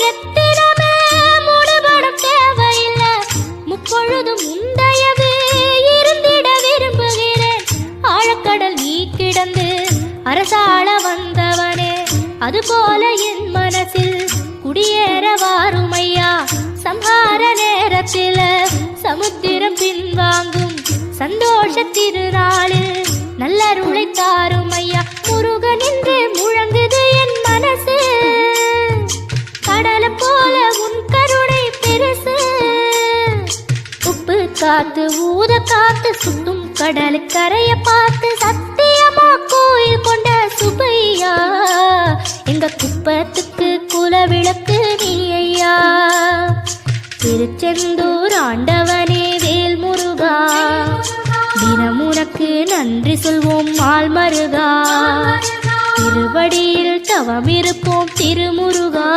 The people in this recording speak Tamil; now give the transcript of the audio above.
எத்தினமே மூடுபடம் தேவையில்லை, முப்பொழுதும் உந்தயவு இருந்திட விரும்புகிறேன். ஆழக்கடல் நீ கிடந்து அரசாள வந்தவனே, அதுபோல என் மனசில் குடியேற வாருமையா. சம்ஹார நேரத்தில் சமுத்திரம் பின்வாங்கும் சந்தோஷ திருநாளில் நல்லருளை தாருமையா. முருகன் என்று முழங்குது என் மனசு, கடலை போல உன் கருணை பெருசு. உப்பு காத்து ஊத காத்து சுத்தும் கடலு கரைய பார்த்து சத்தியமா கோயில் கொண்ட சுபையா. எங்க குப்பத்துக்கு குலவிளக்கு நீ ஐயா. திருச்செந்தூர் ஆண்டவனே வேல் முருகா, தினம் உனக்கு நன்றி சொல்வோம் மால் மருகா. திருவடியில் தவம் இருப்போம் திருமுருகா.